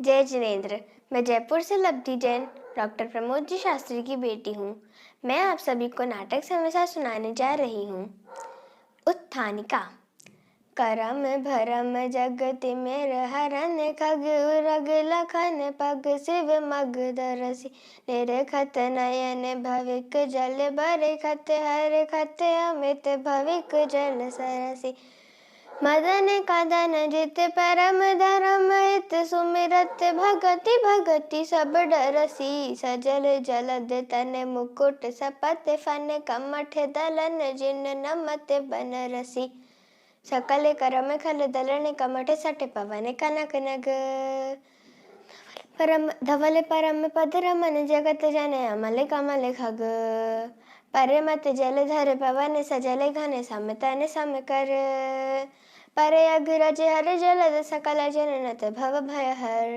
जय जिनेंद्र। मैं जयपुर से लब्धि जैन डॉक्टर प्रमोद जी शास्त्री की बेटी हूँ। मैं आप सभी को नाटक समाचार सुनाने जा रही हूँ। उत्थानिका। करम भरम जगत में हरन खग उरग लखन पग शिव मग दरसी निरखत नयन भविक जल बरे खत हर खत अमित भविक जल सरसी मदन कदन जित परम धर्म हित सुमिरत भगति भगति सब डरसी सजल जलद तन मुकुट सपत फन कमठ दलन जिन नमत बनरसी सकल करम खल दलन कमठ सट पवन कनक नग परम धवल परम पद रमन जगत जन अमल कमल खग परमत जलधर पवन सजल घन समतन सम कर परे अग्रज हर जलद सकल जननत भव भय हर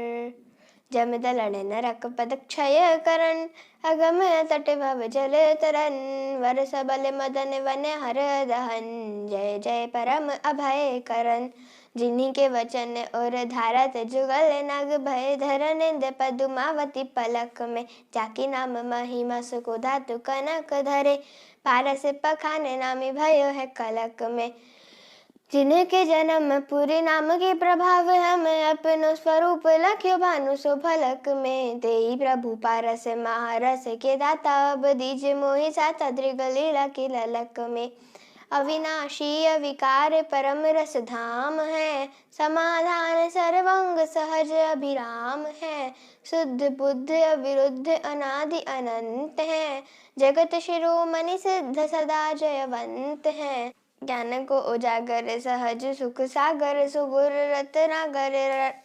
जम दलन नरक पद क्षय करन अगम तट भव जल तरन वर सबल मदन वन हर दहन जय जय परम अभय करन जिन्हीं के वचन और धारत जुगल नग भय धरन पदुमावती पलक में जाकी नाम महिमा सुको धातु कनक धरे पारस पखाने नामी भयो है कलक में जिनके जन्म पूरी नाम के प्रभाव हमें अपनो स्वरूप लख्यो भानु सो फलक में तेई प्रभु पारस महारस के दाता अब दीज मोहि साता दृग लीला की ललक में अविनाशी अविकार परम रस धाम है समाधान सर्वंग सहज अभिराम है शुद्ध बुद्ध अविरुद्ध अनादि अनंत है जगत शिरोमणि सिद्ध सदा जयवंत है ज्ञान को उजागर सहज सुख सागर सुगुर रत्नागर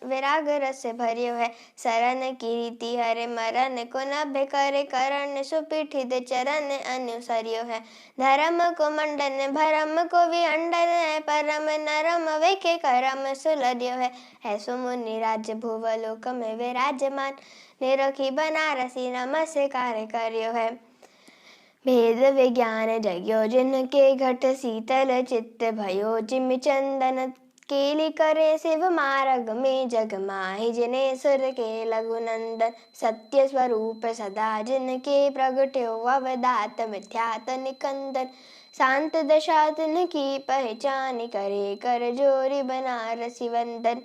विराग रस भरियो है शरण की रीति हरे मरण को नभ्य करे करण सुपीठित चरण अनुसरियो है धर्म को मंडन भरम को विअंडन है परम नरम वे के करम सुलरियो है सुमुनि राज भुवलोक में विराजमान निरखी बनारसी नमस्कार करियो है भेद विज्ञान जग्यो जिनके घट शीतल चित्त भयो जिम चंदन केली करे शिव मार्ग में जग माहि जिने सुर के लघुनंदन सत्य स्वरूप सदा जिनके प्रगट्यो अवदात मिथ्यात निकंदन शांत दशा तिनकी पहचान करे कर जोरी बनारसी वंदन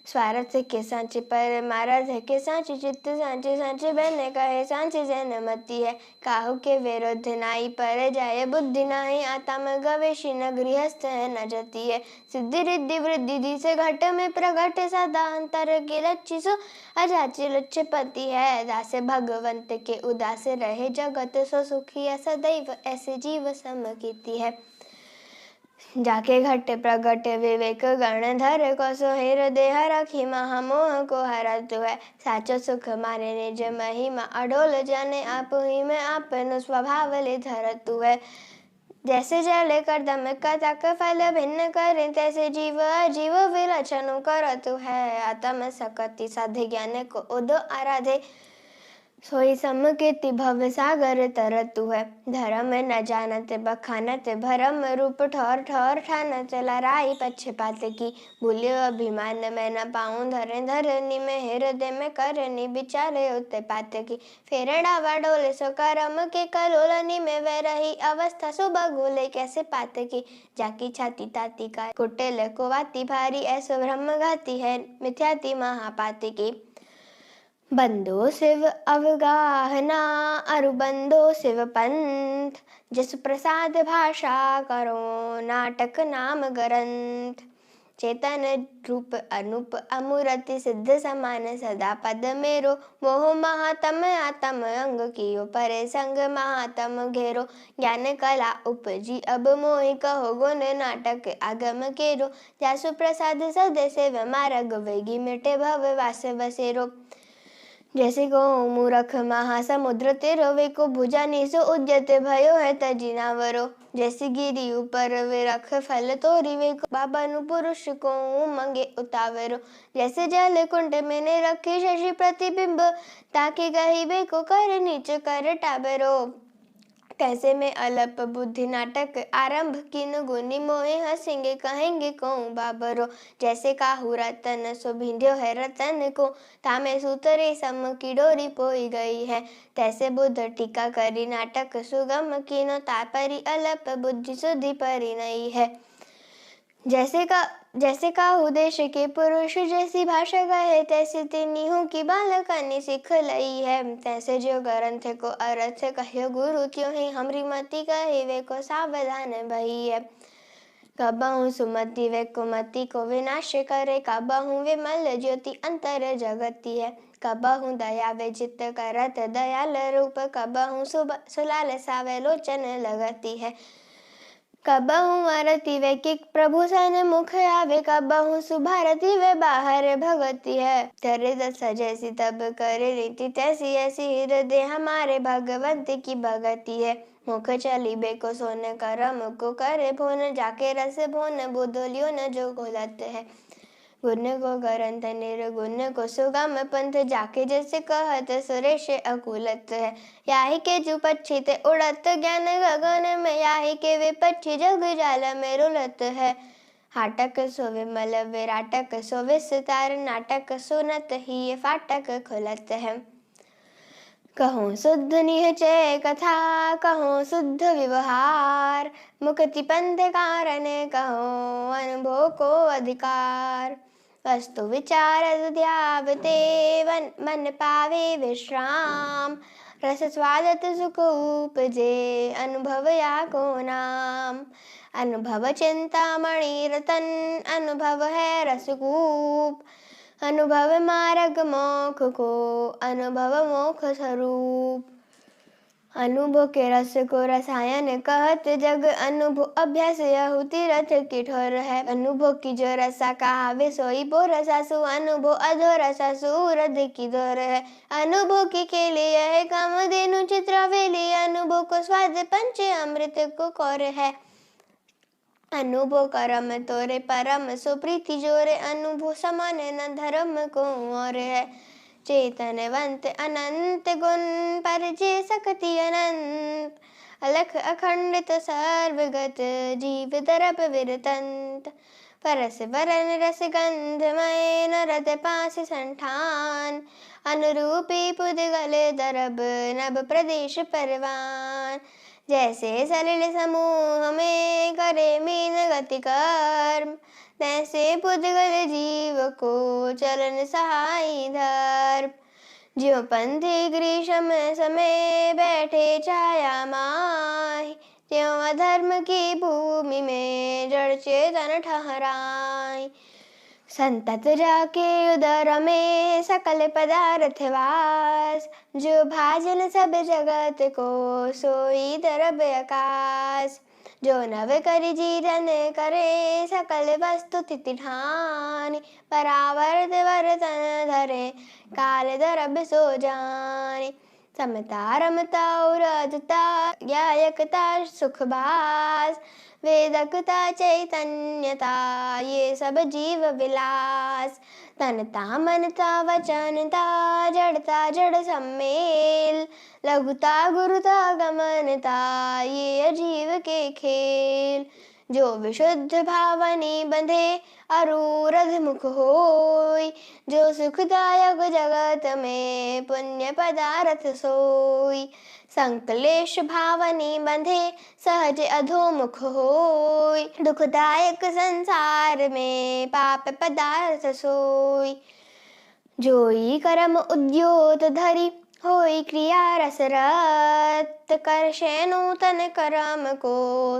स्वार्थ के सांचे पर मारथ के सांचे चित्त सांचे सांचे बहने कहे सांचे जनमति है काहू के विरुद्ध नाई पर जाय बुद्धि नाही आत्म गवेशी न गृहस्थ है न जति है सिद्धि रिद्धि वृद्धि दिसे घट में प्रगट सदा अंतर के लक्ष्य सो अजाची लक्ष्य पति है दास भगवंत के उदास रहे जगत सो सुखी है सदैव ऐसे जीव सम कीति है जाके घट प्रगट विवेक गण धर को सोहेर देह रखी महामोह को हरतु है साचो सुख मारे निज महिमा अडोल जाने आप ही में आपनो स्वभाव ले धरतु है जैसे जले कर दम कतक फल भिन्न करे तैसे जीव अजीव विलक्षण करतु है आत्म सकति साधे ज्ञान को उदो आराधे सोई समकीर्ति भव सागर तरतु है धर्म न जानत बखानत भरम रूप ठौर ठौर ठानत लड़ाई पक्षपात की भूल्यो अभिमान में न पाऊं धरे धरनी में हृदय में करनी विचारे उत पात की फेरड़ा वडोले सो करम के कलोलनी में वह रही अवस्था सुबह गोले कैसे पात की जाकी छाती ताती का कुटेल को वाती भारी ऐसो ब्रह्म घाती है मिथ्याति महापाति की बंदो शिव अवगाहना अरुबंदो शिव पंथ जस प्रसाद भाषा करो नाटक नाम ग्रंथ चेतन रूप अनुप अमूर्ति सिद्ध समान सदा पद मेरो मोह महातम आतम अंग कियो परे संग महातम घेरो ज्ञान कला उपजी अब मोहि कहो गुण नाटक आगम केरो जासु प्रसाद सद सेव मार्ग वेगी मिटे भव वास बसेरो जैसे को मूरख महासमुद्र तेरवे को भुजा निसो उद्यत भयो है तजिनावरो जैसी गिरी ऊपर वे रख फल तोरी वे को बाबा नु पुरुष को मंगे उतावरो जैसे जल कुंड मैंने रखे शशि प्रतिबिंब ताकि गही वे को कर नीच कर टाबरो कैसे में अलप बुद्धि नाटक आरंभ किन गुनी मोहे हंसेंगे कहेंगे कौन बाबरो। जैसे काहू रतन सो भिंड्यो है रतन को, तामे सूतरे सम की डोरी पोई गई है। तैसे बुद्ध टीका करी नाटक सुगम किनो, तापरी अलप बुद्धि सुधि परी नहीं है। जैसे का उदेश के पुरुष जैसी भाषा गए, तैसे तिन्हीं की बालकानी सीख लई है। तैसे जो ग्रंथ को अर्थ कहो गुरु, त्यों ही हमरी मति कहे वे को सावधान भई है। कबहु सुमति वे कुमति को विनाश करे, कबहु विमल ज्योति अंतर जगती है। कबहु दया वे चित्त करत दयाल रूप, कबहु सुलाल सावे लोचन लगती है। कबहु आरती वे कि प्रभु सन मुख आवे, कबहु सुभारती वे बाहर भगती है। तेरे दस जैसी तब करे रीति तैसी, ऐसी हृदय हमारे भगवंत की भगती है। मुख चली बेको सोन करम को करे भोन, जाके रस भोन बुधलियो न जो घोलत है। गुण को ग्रंथ निर्गुण को सुगम पंथ, जाके जैसे कहत सुरेश अकुलत है। याही के जो पक्षी ते उड़त ज्ञान गगन में, याही के वे पक्षी जग जाल में रुलत है। हाटक सो विमल विराटक सो विस्तार, नाटक सुनत ही ये फाटक खुलत है। कहो शुद्ध निश्चय कथा कहो शुद्ध व्यवहार, मुक्ति पंथ कारण कहो अनुभव को अधिकार। वस्तु विचार ध्यावते मन पावे विश्राम, रस स्वादत सुख उपजे अनुभव या को नाम। अनुभव चिंतामणि रतन अनुभव है रसकूप, अनुभव मार्ग मोक्ष को अनुभव मोक्ष स्वरूप। अनुभव के रस को रसायन कहत जग, अनुभव अभ्यास यहु तीरथ की ठोर है। अनुभव की जो रसा कहावे सोई बो रसासु, अनुभव अधो रसासु रद की दौर है। अनुभव की खेली यह कामधेनु चित्रवेली, अनुभव को स्वाद पंच अमृत को कौर है। अनुभव करम तोरे परम सो प्रीति जोरे, अनुभव समान न धर्म को और है। चेतनवंत अनंत गुण पर जे सकति अनंत, अलख अखंडित सर्वगत जीव दरब विरतंत। परस वरन रस गंधमय नरद पास संठान, अनुरूपी पुद्गल दरब नभ प्रदेश परवान। जैसे सलिल समूह में करे मीन गति कर्म, तैसे पुद्गल जीव को चलन सहाय धर्म। ज्यों पंथी ग्रीष्म समय बैठे छाया माही, त्यों अधर्म की भूमि में जड़ चेतन ठहराई। संतत जाके उदर में सकल पदार्थ वास, जो भाजन सब जगत को सोई दरब आकाश। जो नव करि जीरन करे सकल वस्तु तिथि ठानी, परावर्त वर्तन धरे काल दरब सो जानी। समता रमता उरजता ज्ञायकता सुख भास, वेदकता चैतन्यता ये सब जीव विलास। तनता मनता वचनता जड़ता जड़ सम्मेल, लघुता गुरुता गमनता ये अजीव के खेल। जो विशुद्ध भावनी बंधे अरूरध मुख होय, जो सुखदायक जगत में पुण्य पदार्थ सोई। संकलेश भावनी बंधे सहज अधोमुख होय, दुखदायक संसार में पाप पदार्थ सोई। जोई कर्म उद्योत धरि होई क्रिया रसरत, करशे नूतन कर्म को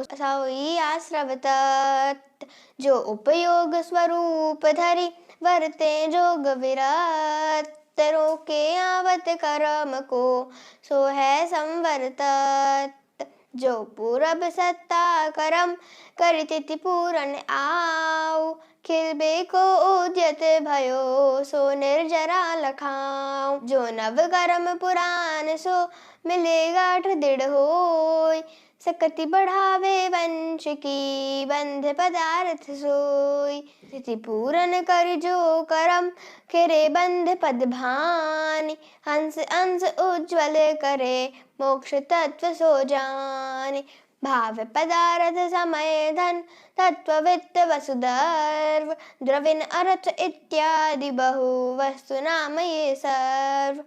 सोई आश्रव तत्। जो उपयोग स्वरूप धरि वर्ते जोग विरत, रोके आवत कर्म को सो है संवर्तत। जो पूरब सत्ता कर्म करि तिथि पूरन आऊ, खिलबे को उद्यत भयो सो निर्जरा लखाऊ। जो नव कर्म पुराण सो मिले गाठ दृढ़ होय, सकति बढ़ावे वंश की, बंध पदार्थ सोई। तिथि पूरन कर जो करम, करे बंध पद भानि। हंस अंश उज्ज्वल करे, मोक्ष तत्व सो जानि। भाव पदार्थ समय धन, तत्व वित्त वसुधर्व। द्रविण अर्थ इत्यादि बहु, वस्तु नाम ये सर्व।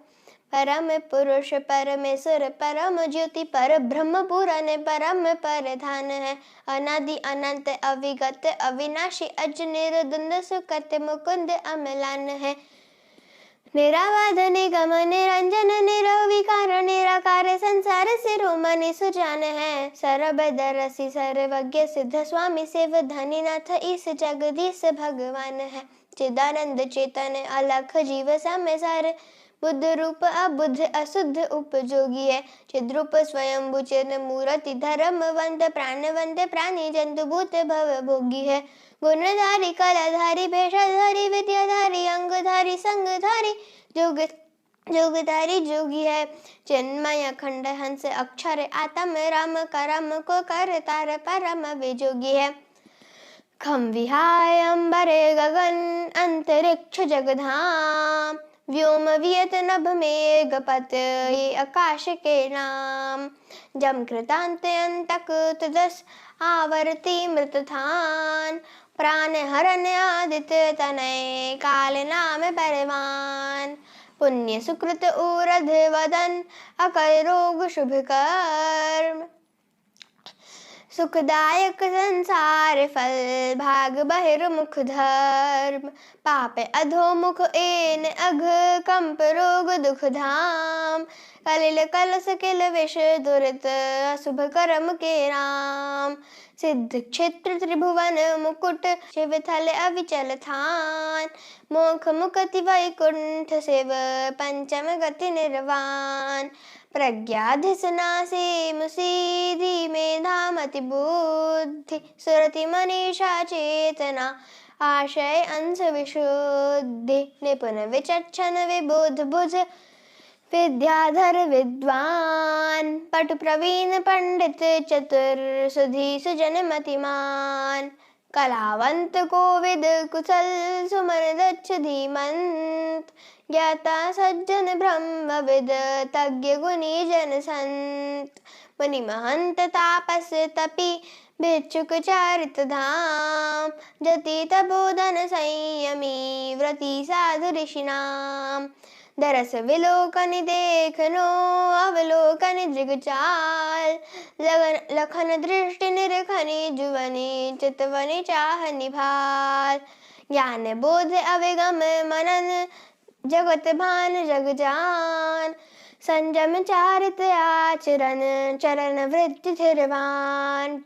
परम पुरुष परमेश्वर परम ज्योति, पर ब्रह्म पुराण परम प्रधान है। अनादि अनंत अविगत अविनाशी, अज निर्द्वंद सुकत मुकुंद अम्लान है। निरावाद निगम निरंजन निरविकार, निराकार संसार शिरोमणि सुजान है। सर्वदर्शी सर्वज्ञ सिद्ध स्वामी, शिव धनीनाथ ईश जगदीश भगवान है। चिदानंद चेतन अलख जीव समय सार, बुद्ध रूप अबुद्ध अशुद्ध उपयोगी है। चिद्रूप स्वयंभू चिन्ह मूर्ति, धर्मवंत प्राणवंत प्राणी, जंतु भूत भव भोगी है। गुणधारी कलाधारी भेषधारी, विद्याधारी अंगधारी संगधारी, जोगधारी जोगी है। चिन्मय अखंड हंस अक्षर आत्म, राम करम को करतार परम विजोगी है। खम विहाय अंबरे गगन, अंतरिक्ष जगधाम। व्योम वियत नभ मेघ पत, ये आकाश के नाम। जम कृतांत अंतक तदस, आवर्ती मृतथान। प्राण हरण आदित्य तनय, काल नाम परवान। पुण्य सुकृत ऊर्ध वदन, अकल रोग शुभ कर्म। सुखदायक संसार फल, भाग बहिर्मुख धर्म। पाप अधोमुख एन अघ, कंप रोग दुख धाम। कलिल कलश किल विष दुरित, अशुभ कर्म के राम। सिद्ध क्षेत्र त्रिभुवन मुकुट, शिव थल अविचल थान। मोक्ष मुक्ति वैकुंठ शिव, पंचम गति निर्वाण। प्रज्ञाधिसनासे मुसीधि, मेधामति बुद्धि। सुरति मनीषा चेतना, आशय अंश विशुद्धि। निपुण विचक्षण विबुध बुझ, विद्याधर विद्वान। पटु प्रवीण पंडित चतुर, सुधि सुजन मतिमान। कलावंत कोविद कुशल, सुमन दक्ष धीमंत। ज्ञाता सज्जन ब्रह्मविद, तज्ञ गुणी जन संत। मुनि महंत तापस तपी, भिक्षुक चारित धाम। जति तपोधन संयमी, व्रती साधु ऋषि नाम। दरस विलोकन देखनो, अवलोकन दृगचाल। लखन दृष्टि निरखनि, जुवनि चितवनि चाह निभाल। ज्ञान बोध अविगम मनन, जगत भान जग जान। संयम चारित आचरण, चरण वृत्ति धीरवान।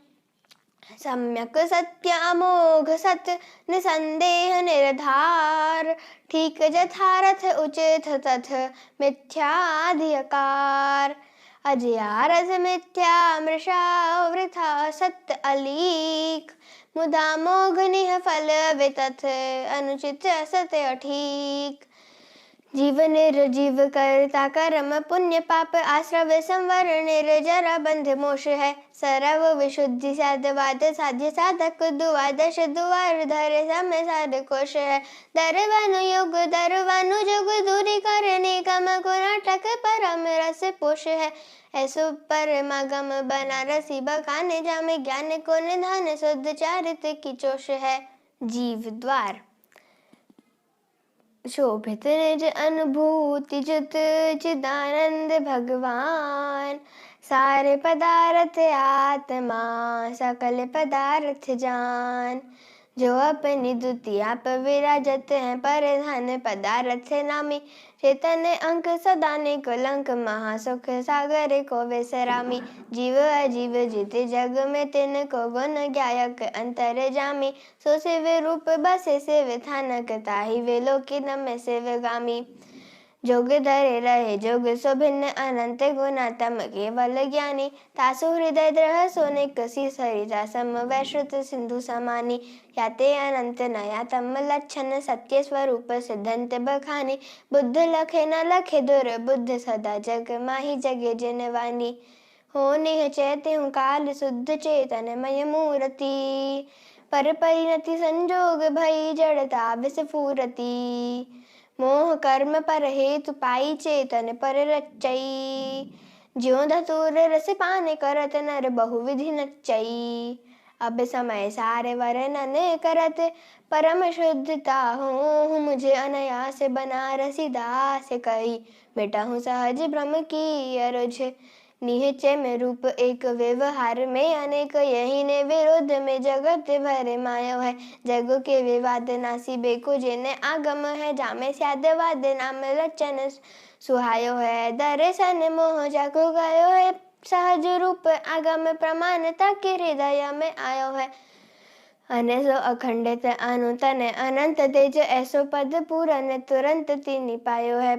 सम्यक सत्य अमोघ सत, निसंदेह निर्धार। ठीक जथारथ उचित तथ, मिथ्याधिकार। अजया रस मिथ्या मृषा, वृथा सत्य अलीक। मुदा मोघ निह फल वितथ, अनुचित असत अठीक। जीव निर्जीव करता कर्म, पुण्य पाप आश्रव संवर। निर्जरा बंध मोक्ष है, सर्व विशुद्धि साधवाद। साध्य साधक द्वादश द्वार, धर समय साध कोश है। दरवानु योग दरवानु जोग, दूरी करने कम को नाटक परम रस पोष है। ऐसो परमागम बनारसी, बखाने जामे ज्ञान को निधान। शुद्ध चारित की चोष है। जीव द्वार शोभित निज अनुभूति जुत, चिदानंद भगवान। सारे पदार्थ आत्मा, सकल पदार्थ जान। जो अपनी द्वितीय आप विराजत हैं, परधान पदार्थ नामी। चेतन अंक सदा निकलंक, महासुख सागर को विसरामी। जीव अजीव जित जग में, तिन को गुण ज्ञायक अंतर जामी। सो शिव रूप बसे शिव थानक, ताहि विलोकिन में शिवगामी। जोग धरे रहे जोग सो भिन्न, अनंत गुणात्म केवल ज्ञानी। तासु हृदय द्रह सोनिक सी, सरिता सम वैश्रुत सिंधु समानी। याते अनंत नयातम लक्षण, सत्य स्वरूप सिद्धंत बखानी। बुद्ध लखे न लखे दुर्बुद्ध, सदा जग माही जगे जिनवानी। हो निह चैते हूँ काल शुद्ध चेतनमय मूर्ति। पर परिणति संजोग भई जड़ता विस्फुरति। मोह कर्म पर हेतु पाई चेतन पर रचई। ज्यों धतूर रस पान करत नर बहुविधि नचई। अब समय सारे वर्णन करत परम शुद्धता हूँ मुझे अनायास बनारसी दास कही। मिटाहूँ सहज भ्रम की अरझ निहचय में रूप एक व्यवहार में अनेक यही ने विरोध में जगत भरे मायो है। जग के विवाद नासी बेको जिने आगम है जामे स्यादवाद नाम लचन सुहायो है। दर्शन मोह जाको गयो है सहज रूप आगम प्रमाणता के हृदय में आयो है। अनेसो अखंडित अनुतन अनंत तेज ऐसो पद पूरन तुरंत तिनि पायो है।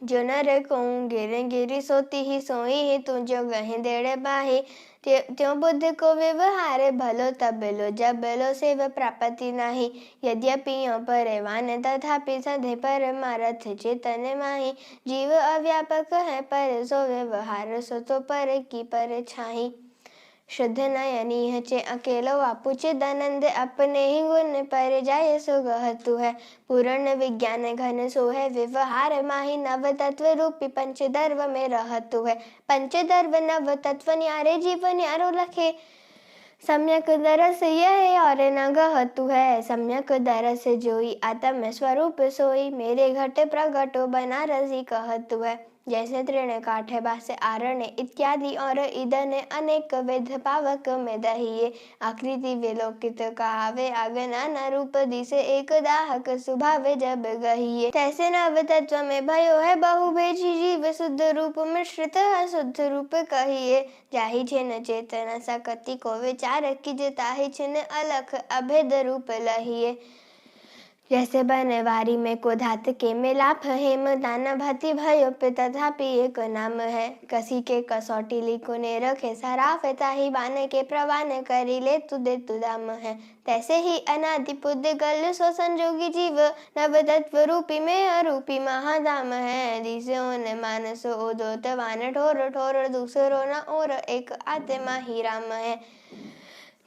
जो नर कहूँ गिर गिरी सोती ही सोई ही तू जो गहि देड़ बाही। त्यों बुद्ध को व्यवहार भलो तबलो जबलो सेव प्राप्ति नाही। यद्यपि यों परवान तथापि सधे परमारथ चेतन माही। जीव अव्यापक है पर सो व्यवहार सो तो पर की पर छाही। शुद्ध नयनी हचे अकेलो वापुचे दनंद अपने ही गुण पर जाय सो गहतु है। पूर्ण विज्ञान घन सो है व्यवहार माही। नव तत्व रूपी पंचदर्व में रहतु है। पंचदर्व नव तत्व न्यारे जीव न्यारो लखे। सम्यक दरस यह और न गहतु है। सम्यक दरस जोई आत्म स्वरूप सोई। मेरे घट प्रगटो बनारसी कहतु है। जैसे तृण काठे बासे आरण्य इत्यादि और ईदन अनेक विध पावक में दहिए। आकृति विलोकित कहावे आगे नाना रूप दिसे एक दाहक सुभावे जब गहिए। तैसे नव तत्व में भयो है बहु भेजी जीव शुद्ध रूप मिश्रित अशुद्ध रूप कहिए। जाहि छिन चेतना सकति को विचार कीजे ताहि छिन अलख अभेद रूप लहिए। जैसे बनवारी में को धात के मिलाप हेम दाना भांति भयो पे तथापि एक नाम है। कसी के कसौटी लिखो ने रखे सराफ ताहि बाने के प्रवान करी ले तु दे तु दाम है। तैसे ही अनादि पुद्गल सो संजोगी जीव नव तत्व रूपी में अरूपी महाधाम है। दिसे ओन मानसो उदोत वान ठोर ठोर दूसरो न और एक आत्मा ही राम है।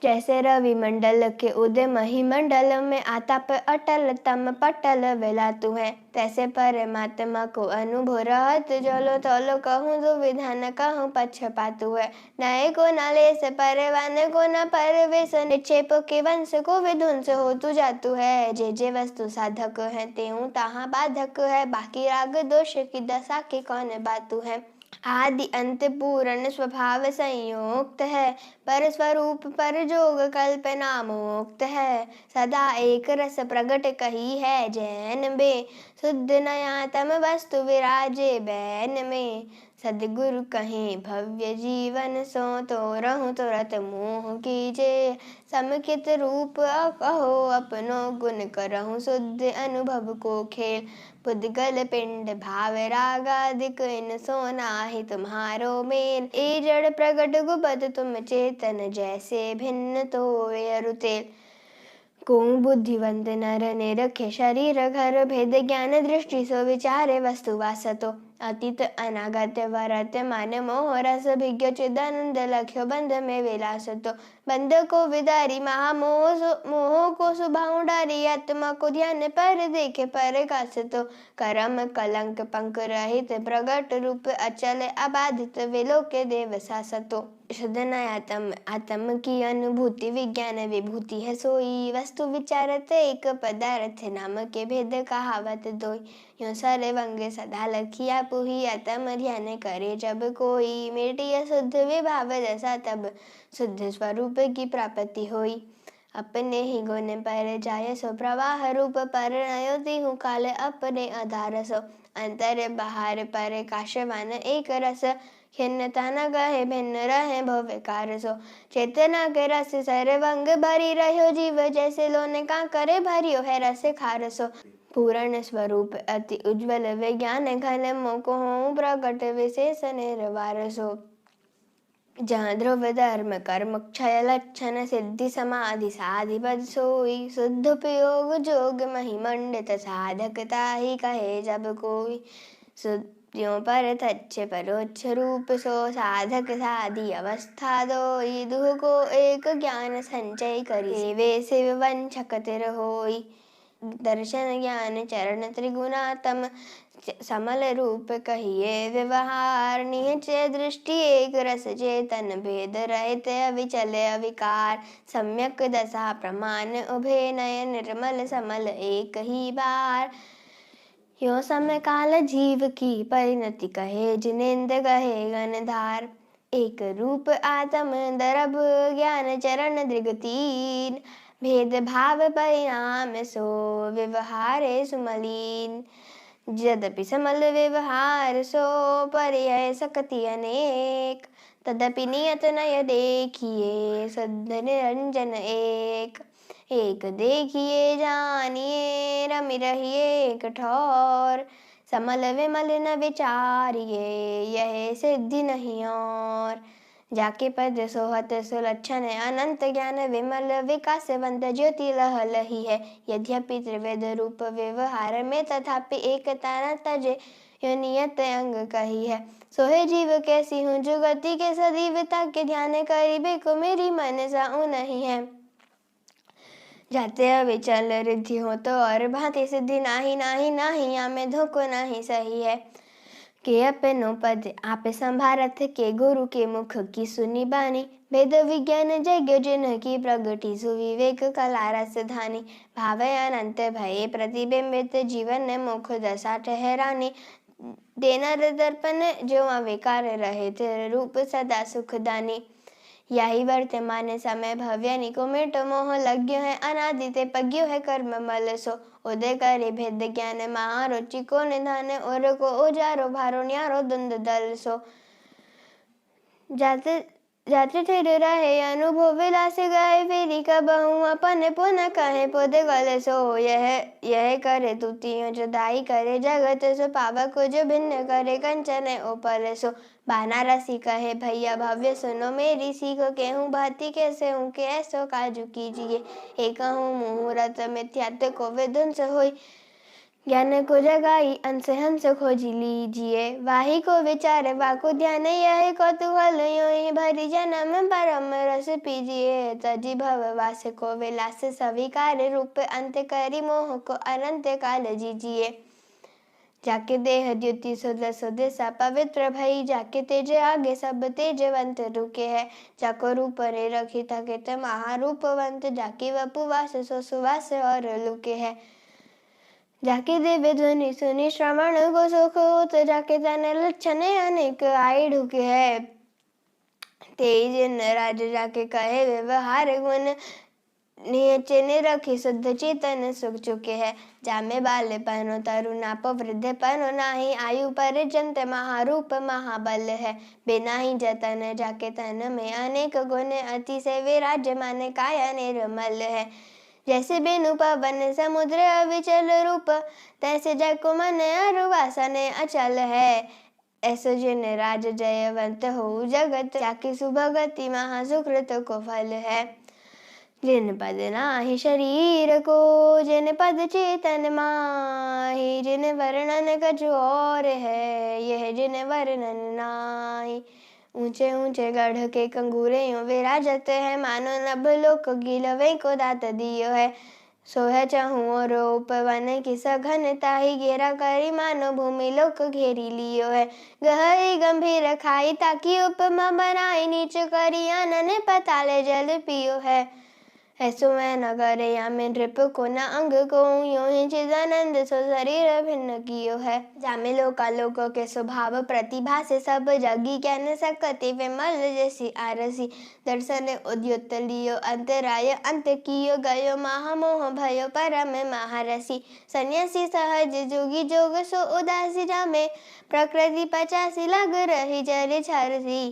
जैसे रवि मंडल के उदय मही मंडल में आताप अटल तम पटल वेलातु है। तैसे परमात्मा को अनुभव रहत जलो तोलो कहूँ दो विधान कहूँ पक्षपातु है। नए को नाले से परवान को न परवेश निक्षेप के वंश को विध्वंस हो तु जातु है। जे वस्तु साधक है तेहू ताहा बाधक है। बाकी राग दोष की दशा के कौन बातु है। आदि अंत पूर्ण स्वभाव संयुक्त है। पर स्वरूप पर जोग कल्पना मुक्त है। सदा एक रस प्रगट कही है जैन में। शुद्ध नयातम वस्तु विराजे बैन में। सदगुरु कहीं भव्य जीवन सो तो रहूं तुरत मोह कीजे। समकित रूप कहो अपनो गुण करहूं शुद्ध अनुभव को खेल। पुद्गल पिंड भाव रागादिक इन सोना ही तुम्हारो मेल। ए जड़ प्रगट गुपत तुम चेतन जैसे भिन्न तो अरुतेल। को बुद्धिवंत नर ने रखे शरीर घर भेद ज्ञान दृष्टि सो विचारे वस्तु वासतो। अतीत अनागत वर्तमान मोह रस भिज्ञ चिदानंद लख्यो बंध में विलास तो। बंध को विदारी मोह को सुभाऊ डारी आत्मा को ध्यान पर देखे पर कास तो। करम कलंक पंक रहित प्रगट रूप अचल अबाधित विलोके देव सासतो। शुद्ध नयातम आत्म की अनुभूति विज्ञान विभूति है सोई। वस्तु विचारत एक पदार्थ नाम के भेद कहावत दोई। यो सर्वंग सदा लखिया पुही आत्म ध्यान करे जब कोई। मिटिय शुद्ध विभाव दशा तब शुद्ध स्वरूप की प्राप्ति होई। अपने ही गुण पर जाय सो प्रवाह रूप पर नयो तिहु काल अपने आधार सो। अंतर बाहर पर काशवान एक रस खिन्नता न गहे भिन्न रहे भविकार सो। चेतना के रस सर्वंग भरी रहो जीव जैसे लोने का करे भरियो है रस खार सो। पूर्ण स्वरूप अति उज्ज्वल विज्ञान घन मोको हों प्रकट विशेष निर्वार सो। जहाँ ध्रुव धर्म कर्म क्षय लक्षण सिद्धि समाधि साधि पद सोई। शुद्ध उपयोग जोग महिमंडित साधकता ही कहे जब कोई। ज्यों पर तच्छ परोक्ष रूप सो साधक साधी अवस्था दोई दुह को एक ज्ञान संचय करी सेवे शिव वंशक तिर होई दर्शन ज्ञान चरण त्रिगुणातम समल रूप कहिए व्यवहार निश्चय दृष्टि एक रस चेतन भेद रहित अविचल अविकार सम्यक दशा प्रमाण उभे नय निर्मल समल एक ही बार यो समय काल जीव की परिणति कहे जिनेन्द्र कहे गणधार एक रूप आत्म दरब ज्ञान चरण दृगतीन भेद भाव परिणाम सो व्यवहारे सुमलीन यद्यपि समल व्यवहार सो पर्याय सकति अनेक तदपि नियत नय देखिए शुद्ध निरंजन एक देखिए जानिए रमि रहिए कठोर समल विमल न विचारिए यह सिद्धि नहीं और जाके पद सोहत सुलक्षण अनंत ज्ञान विमल विकासवंत ज्योति लह लही है यद्यपि त्रिवेद रूप व्यवहार में तथापि एकता न तजे यो नियत अंग कही है सोहे जीव कैसी हूँ जुगति के सदीवता के ध्यान करीबे को मेरी मन साऊ नहीं है जाते अविचल रिद्धि हो तो और भांति सिद्धि नाही नाही नाही या में धोखो नहीं सही है के अपनो पद आप संभारत के गुरु के मुख की सुनी बानी वेद विज्ञान जज्ञ जिन की प्रगति सुविवेक कला रस धानी भावे अनंत भये प्रतिबिंबित जीवन मुख दशा ठहरानी देना दर्पण जो अविकार रहे तेरे रूप सदा सुखदानी यही वर्तमान समय भव्य निकुमिट मोह लग्यो है अनादिते पग्यो है कर्म मल सो उदय करे भेद ज्ञान महारुचि को निधान और को उजारो भारो न्यारो द्वंद दल सो जाते जाते ठिर रहे अनुभव विलास गए फेरी कबहू अपन पुनः कहे पद गल सो यह करे तुतियों जुदाई करे जगत सो पावक जो भिन्न करे कंचन उपल सो बानारसी कहे भैया भव्य सुनो मेरी सीखो केहूँ भांति कैसे हूँ के ऐसो काजू कीजिए एक हूँ मुहूर्त मिथ्यात्व को विध्वंस होई ज्ञान को जगाई अंश हंस खोजी लीजिए वाही को विचार वाको ध्यान यह कौतूहल यो ही भरी जन्म परम रस पीजिए तजी भव वास को विलास स्वीकार रूप अंत करी मोह को अनंत काल जीजिए जाके देह द्युति सुध सुदिशा पवित्र भई जाके तेज आगे सब तेजवंत रुके है जाको रूप रे रखी थकित महारूपवंत जाकी वपुवास सो सुवास और लुके है जाके दिव्य ध्वनि सुनि श्रवण को सुख होत जाके तन लक्षण अनेक आई ढुके है तेज राज जाके कहे व्यवहार गुण नियचे निरखी शुद्ध चेतन सुख चुके है जामे बाले पनो तरुणाप वृद्ध पनो नाही आयु परिजंत महारूप महाबल है बिना ही जतन जाके तन में अनेक गुण अति से विराज माने काया निर्मल है जैसे बिनु पवन समुद्र अविचल रूप तैसे जको मन अरुवासन अचल है ऐसो जिन राज जयवंत हो जगत जाकी सुभगति महासुकृत को फल है जिन पद नाही शरीर को जिन पद चेतन माही जिन वर्णन कछु और है यह जिन वर्णन नाही ऊंचे ऊंचे गढ़ के कंगूरे यूं विराजत है मानो नभ लोक गिलवे को दात दियो है सोह चहूँ और उपवन की सघनता ही घेरा करी मानो भूमि लोक घेरी लियो है गहरी गंभीर खाई ताकि उपमा बनाई नीच करी आनन पताले जल पियो है ऐसो मैं न करे या में नृप को न अंग को यूं ही चिदानंद सो शरीर भिन्न कियो है जामे लोका लोको के स्वभाव प्रतिभा से सब जगी कहन सकते विमल जैसी आरसी दर्शन उद्युत लियो अंतराय अंत कियो गयो महामोह भयो परम महारसी सन्यासी सहज जोगी जोग सो उदासी जामे प्रकृति 85 लग रही जरे छरसी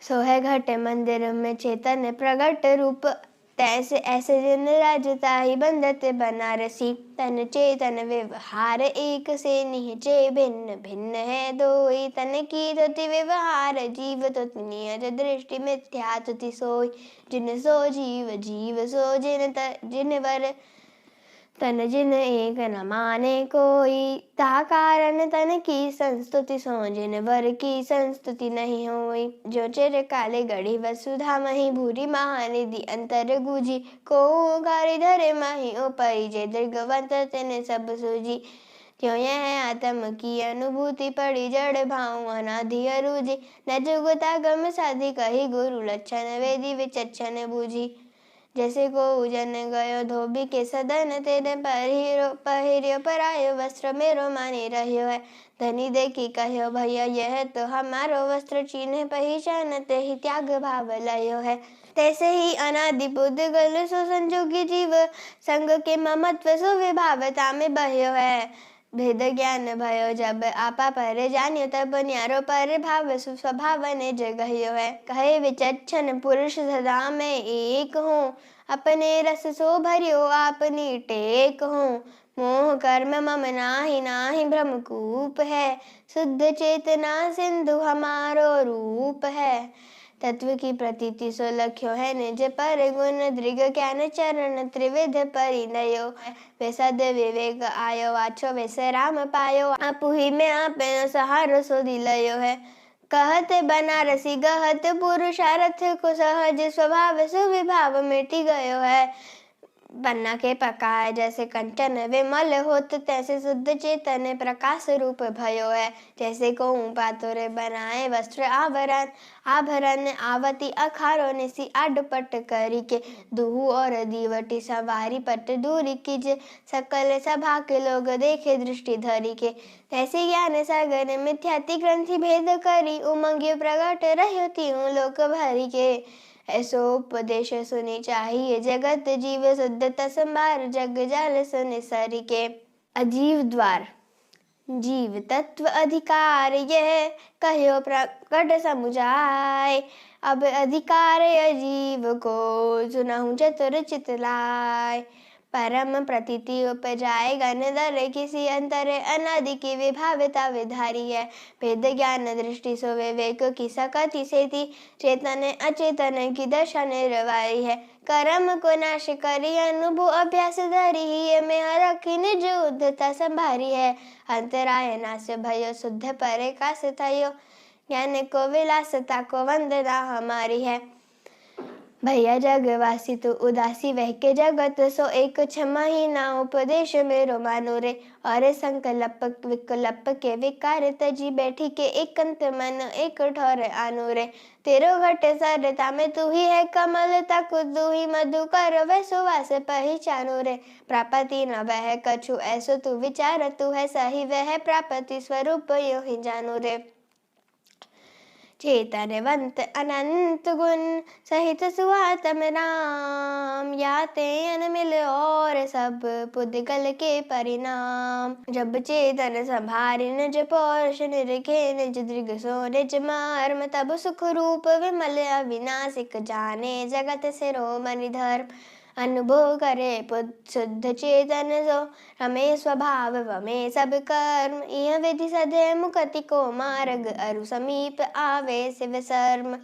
सोहे घट मंदिर में चेतन प्रगट रूप तैसे ऐसे जिन राजता ही बंधत बनारसी तन चेतन व्यवहार एक से निहचे भिन्न भिन्न है दोई तन की तुति व्यवहार जीव तुति नियत दृष्टि मिथ्या तुति सोई जिन सो जीव जीव सो जिन वर तन जिन एक न माने कोई, ता कारण तन की संस्तुति सो जिन वर की संस्तुति नहीं होई। जो चिर काले गढ़ी वसुधा मही, भूरी महानिधि अंतर गुजी। को गारी धरे माही ऊपरी, जे दीर्घवंत तिन सब सूझी। त्यों यह आत्म की अनुभूति पड़ी, जड़ भाव अनादि अरूजी। न जुगता गम साधि कही, गुरु लक्षण वेदी विचक्षण बूझी। जैसे को उजन गयो धोबी के सदन, तेरे पहिर्यो परायो वस्त्र मेरो मानी रह्यो है। धनी देखी कह्यो, भैया यह तो हमारो वस्त्र, चिन्ह पहचान ते ही त्याग भाव लयो है। तैसे ही अनादि पुद्गल सो संजोगी जीव, संग के ममत्व सो विभावता में बह्यो है। भेद ज्ञान भयो जब आपा पर जान्यो, तब न्यारो पर भाव स्वभाव ने जगह्यो है। कहे विचक्षण पुरुष सदा में एक हूँ, अपने रस सो भरियो आपनी टेक हूँ। मोह कर्म मम नाही, नाही भ्रम कूप है, शुद्ध चेतना सिंधु हमारो रूप है। तत्व की प्रतीति सो लख्यो है निज पर गुण, दृग ज्ञान चरण त्रिविध परिणयो है। वे सद विवेक आयो, वाछो विश्राम पायो, आपुहि में आपे सहारो सो दिलयो है। कहत बनारसी गहत पुरुषार्थ को, सहज स्वभाव सुविभाव मिटी गयो है। पन्ना के पकाए जैसे कंचन विमल होत, तैसे शुद्ध चेतन प्रकाश रूप भयो है। जैसे को पातोरे बनाए वस्त्र आभरण, आभरण आवती अखारो निसी आडपट करी के। दुहु और दीवटी सवारी पट दूरी कीज, सकल सभा के लोग देखे दृष्टि धरी के। तैसे ज्ञान सागर मिथ्याति ग्रंथि भेद करी, उमंग प्रगट रह्यो तीहूं लोक भरी के। ऐसो उपदेश सुनी चाहिए जगत जीव, शुद्धता संभार जग जाल सुनि सरी के। अजीव द्वार। जीव तत्व अधिकार यह, कह्यो प्रकट समुझाय। अब अधिकार अजीव को, सुनहु चतुर चित लाय। परम प्रतीति उपजाए गण दर, किसी अंतरे अनादि की विभावता विधारी है। भेद ज्ञान दृष्टि सो विवेक की सकति सेती, चेतन अचेतन की दशा निर्वारी है। कर्म को नाश करी अनुभव अभ्यास धरी, ही में रखी निज उद्धता संभारी है। अंतराय नाश भयो, शुद्ध परे कास थयो, ज्ञान को विलासता को वंदना हमारी है। भैया जगवासी तू उदासी वह के जगत, सो एक क्षमा ही ना उपदेश मेरो मानो रे। और संकल्प विकल्प के विकार तजी, बैठी के एकांत मन एक ठौर आनो रे। तेरो घट सरता में तू ही है कमल, तक तू ही मधुकर वह सुवास पहचानो रे। प्रापति न वह कछु ऐसो तू विचार, तू है सही वह प्रापति स्वरूप यो ही जानो रे। चेतनवंत अनंत गुण, सहित सुआतम राम। याते अनमिल और सब, पुद्गल के परिणाम। जब चेतन संभारि निज पौरुष, निरखे निज दृग सो निज मर्म। तब सुख रूप विमल अविनाशिक, जाने जगत शिरोमणि धर्म। अनुभव करे शुद्ध चेतन सो, रमे स्वभाव वमे सब कर्म। यह विधि सदे मुक्ति को मार्ग, अरु समीप आवे शिव शर्म।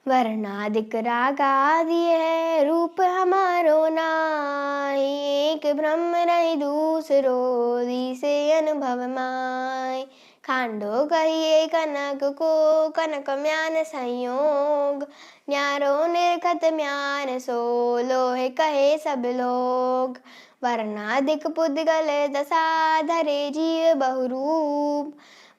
वर्णादिक रागादि है, रूप हमारो नाई। एक ब्रह्म नहीं दूसरो, दिसे अनुभव माय। खांडो कहिए कनक को, कनक म्यान संयोग। न्यारो निर्खत म्यान सो, लोहे कहे सब लोग। वर्णादिक पुद्गल दशा, धरे जीव बहुरूप।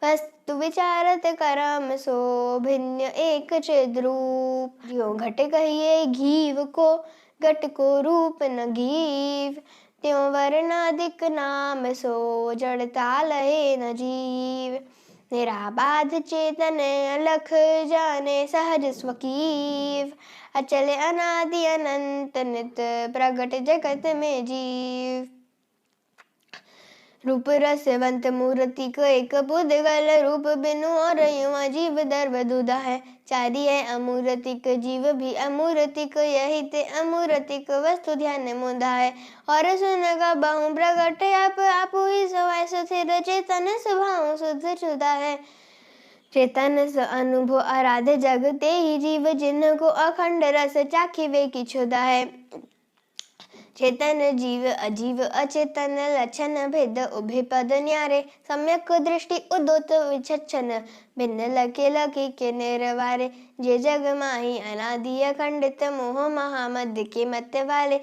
वस्तु विचारत कर्म सो, भिन्न एक चिद्रूप। यो घट कहिए घीव को, घट को रूप न घीव। त्यों वर्णादिक नाम सो, जड़ता लहे न जीव। निराबाध चेतन अलख, जाने सहज स्वकीव। अचल अनादि अनंत नित, प्रगट जगत में जीव। रूप रसवंत मूर्ति को एक पुद्गल, रूप बिनु और युवा जीव दर्व दुधा है। चारी है अमूर्तिक जीव भी अमूर्तिक, यही ते अमूर्तिक वस्तु ध्यान मुदा है। और सुन का बहु प्रगट आप, आपु ही सवाय सुथिर चेतन स्वभाव शुद्ध चुदा है। चेतन स अनुभव आराध्य जगते ही जीव, जिन्ह को अखंड रस चाखी वे की छुदा है। चेतन जीव अजीव अचेतन लक्षण भेद उभे पद न्यारे सम्यक दृष्टि उदोत विचक्षण भिन्न लके लकी के निर्वारे जे जग माही अनादि अखंडित मोह महामद के मत वाले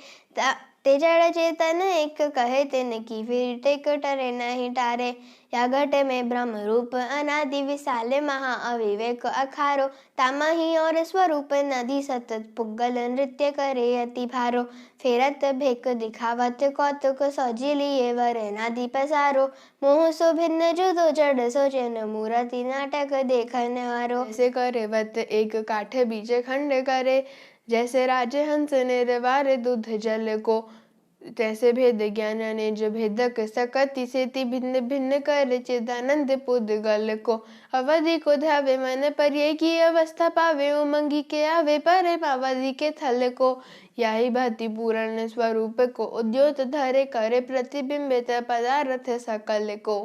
ते जड़ चेतन एक कहे तिन की फिर टेक टरे नहीं टारे या घट में ब्रह्म रूप अनादि विशाल महा अविवेक अखारो तामही और स्वरूप नदी सतत पुग्गल नृत्य करे अति भारो फेरत भेक दिखावत कौतुक सौजी लिए वर नादि पसारो मोह सो भिन्न जुदो जड़ सोचन मूर्ति नाटक देखन हारो। जैसे करे वत एक काठ बीज खंड करे जैसे राजहंस निर्वार दूध जल को तैसे भेद ज्ञान निज भेदक सकति सेति भिन्न भिन्न कर चिदानंद पुद्गल को अवधि को ध्यावे मन पर की अवस्था पावे उमंगी के आवे परे पावधि के थल को याही भांति पूर्ण स्वरूप को उद्योत धरे करे प्रतिबिंबित पदार्थ सकल को।